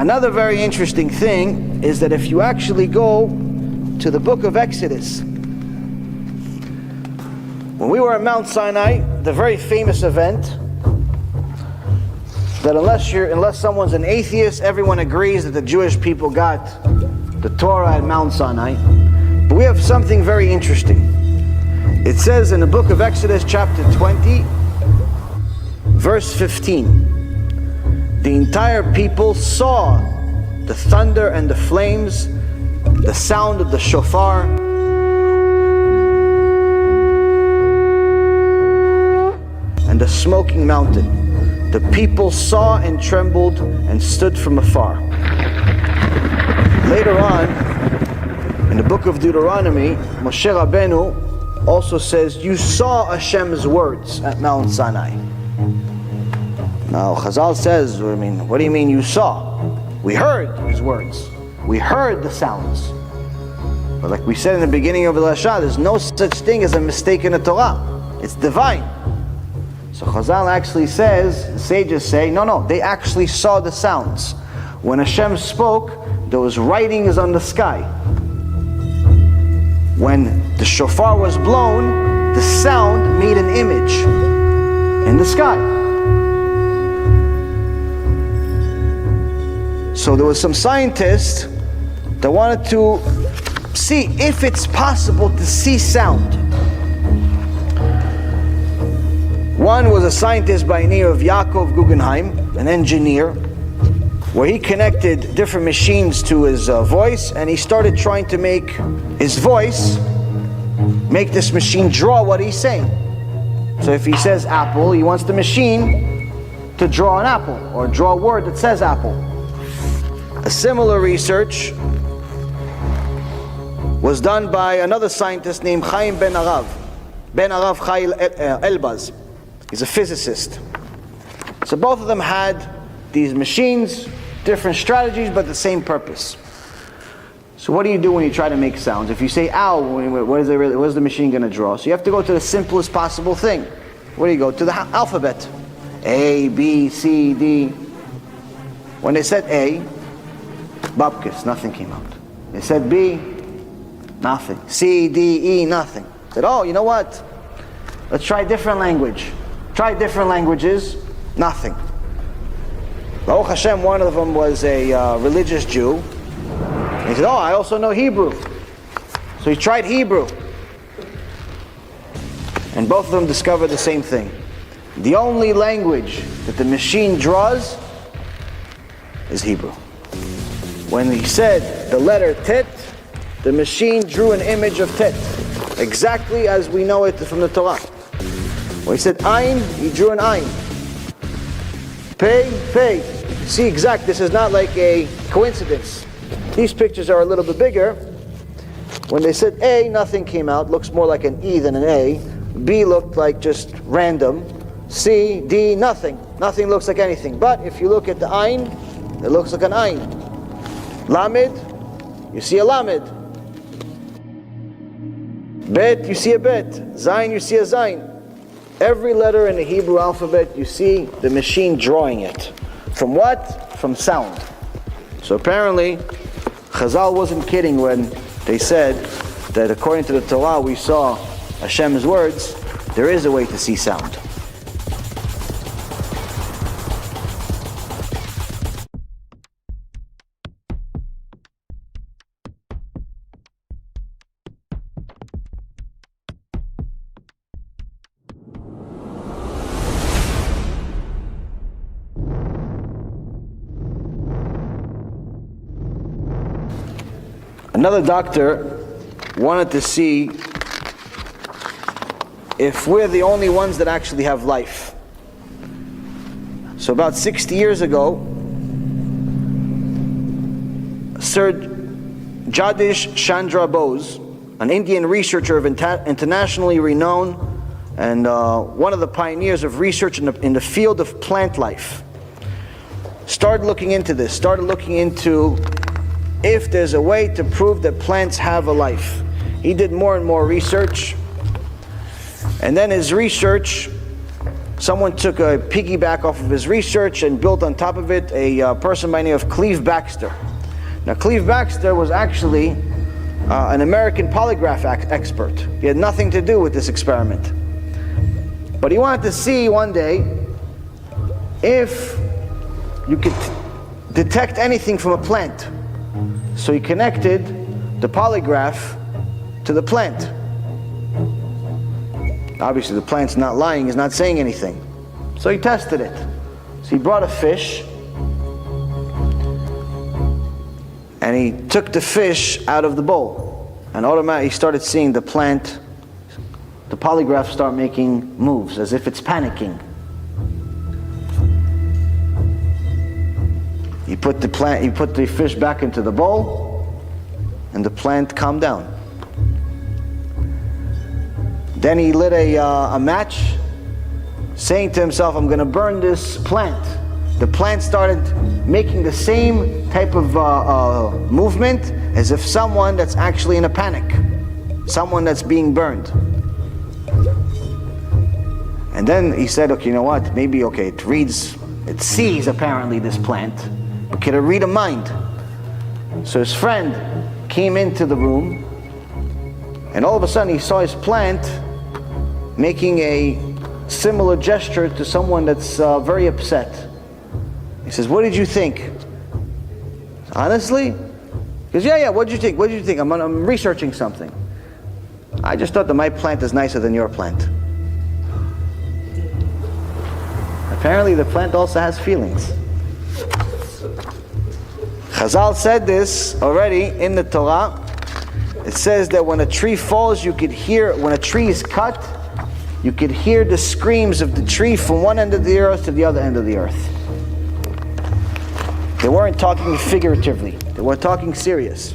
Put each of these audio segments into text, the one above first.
Another very interesting thing is that if you actually go to the book of Exodus, when we were at Mount Sinai, the very famous event that unless someone's an atheist, everyone agrees that the Jewish people got the Torah at Mount Sinai. But we have something very interesting. It says in the book of Exodus chapter 20, verse 15, the entire people saw the thunder and the flames, the sound of the shofar, and the smoking mountain. The people saw and trembled and stood from afar. Later on, in the book of Deuteronomy, Moshe Rabbeinu also says, you saw Hashem's words at Mount Sinai. Now Chazal says, what do you mean you saw? We heard his words. We heard the sounds. But like we said in the beginning of the Lashah, there's no such thing as a mistake in the Torah. It's divine. So Chazal actually says, the sages say, no, they actually saw the sounds. When Hashem spoke, there was writings on the sky. When the shofar was blown, the sound made an image in the sky. So there was some scientists that wanted to see if it's possible to see sound. One was a scientist by the name of Yaakov Guggenheim, an engineer, where he connected different machines to his voice, and he started trying to make his voice make this machine draw what he's saying. So if he says apple, he wants the machine to draw an apple, or draw a word that says apple. A similar research was done by another scientist named Chaim Ben Arav Chai Elbaz. He's a physicist. So both of them had these machines, different strategies, but the same purpose. So what do you do when you try to make sounds? If you say ow, what is the machine going to draw? So you have to go to the simplest possible thing. Where do you go? To the alphabet. A, B, C, D. When they said A, Babkis, nothing came out. They said B, nothing. C, D, E, nothing. Said, oh, you know what? Let's try a different language. Tried different languages, nothing. Baruch Hashem, one of them was a religious Jew. He said, oh, I also know Hebrew. So he tried Hebrew. And both of them discovered the same thing. The only language that the machine draws is Hebrew. When he said the letter Tet, the machine drew an image of Tet, exactly as we know it from the Torah. When he said Ayin, he drew an Ayin. Pei. See, exact. This is not like a coincidence. These pictures are a little bit bigger. When they said A, nothing came out. Looks more like an E than an A. B looked like just random. C, D, nothing. Nothing looks like anything. But if you look at the Ayin, it looks like an Ayin. Lamed, you see a Lamed. Bet, you see a Bet. Zayin, you see a Zayin. Every letter in the Hebrew alphabet, you see the machine drawing it. From what? From sound. So apparently, Chazal wasn't kidding when they said that according to the Torah we saw Hashem's words. There is a way to see sound. Another doctor wanted to see if we're the only ones that actually have life. So about 60 years ago, Sir Jagdish Chandra Bose, an Indian researcher of internationally renowned and one of the pioneers of research in the field of plant life, started looking into this, started looking into if there's a way to prove that plants have a life. He did more and more research, and then his research someone took a piggyback off of his research and built on top of it a person by the name of Cleve Baxter. Now, Cleve Baxter was actually an American polygraph expert. He had nothing to do with this experiment. But he wanted to see one day if you could detect anything from a plant. So he connected the polygraph to the plant. Obviously the plant's not lying, he's not saying anything. So he tested it. So he brought a fish and he took the fish out of the bowl. And automatically he started seeing the plant, the polygraph start making moves as if it's panicking. He put the fish back into the bowl and the plant calmed down. Then he lit a match, saying to himself, I'm going to burn this plant. The plant started making the same type of movement as if someone that's actually in a panic, someone that's being burned. And then he said, okay, you know what, maybe, okay, it sees apparently this plant, but can it read a mind? So his friend came into the room, and all of a sudden he saw his plant making a similar gesture to someone that's very upset. He says, what did you think? Honestly? He goes, yeah, what did you think? What did you think? I'm researching something. I just thought that my plant is nicer than your plant. Apparently the plant also has feelings. Chazal said this already in the Torah. It says that when a tree falls, you could hear, when a tree is cut, you could hear the screams of the tree from one end of the earth to the other end of the earth. They weren't talking figuratively, they were talking serious.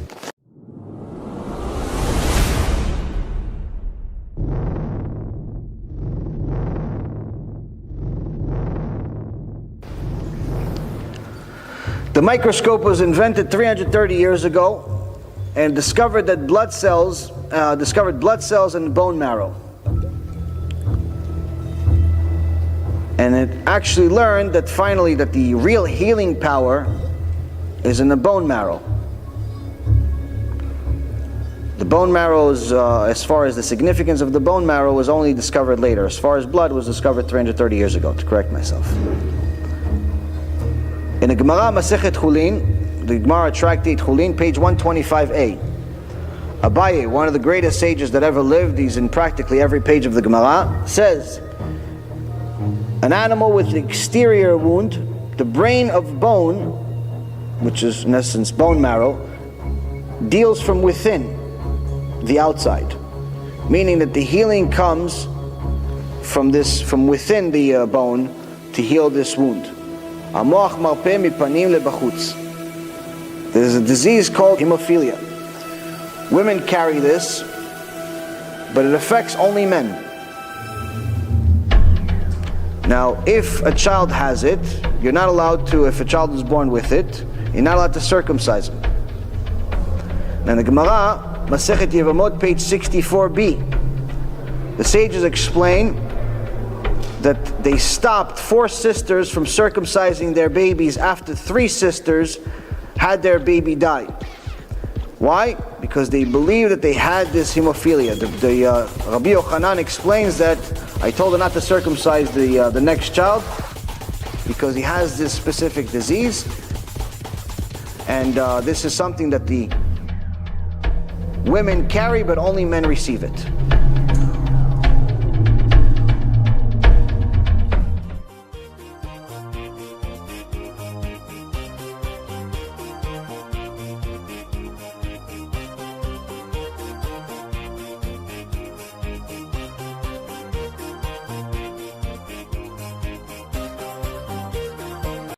The microscope was invented 330 years ago and discovered blood cells in the bone marrow. And it actually learned that finally that the real healing power is in the bone marrow. The bone marrow is, as far as the significance of the bone marrow, was only discovered later. As far as blood was discovered 330 years ago, to correct myself. In the Gemara Masechet Chulin, the Gemara Tractate Chulin, page 125a, Abaye, one of the greatest sages that ever lived, he's in practically every page of the Gemara, says, an animal with the exterior wound, the brain of bone, which is in essence bone marrow, deals from within, the outside. Meaning that the healing comes from within the bone to heal this wound. There's a disease called hemophilia. Women carry this, but it affects only men. Now, if a child has it, you're not allowed to, if a child is born with it, you're not allowed to circumcise him. Now in the Gemara, Masechet Yevamot, page 64b, the sages explain that they stopped 4 sisters from circumcising their babies after 3 sisters had their baby die. Why? Because they believed that they had this hemophilia. Rabbi Yochanan explains that I told her not to circumcise the next child because he has this specific disease, and this is something that the women carry but only men receive it.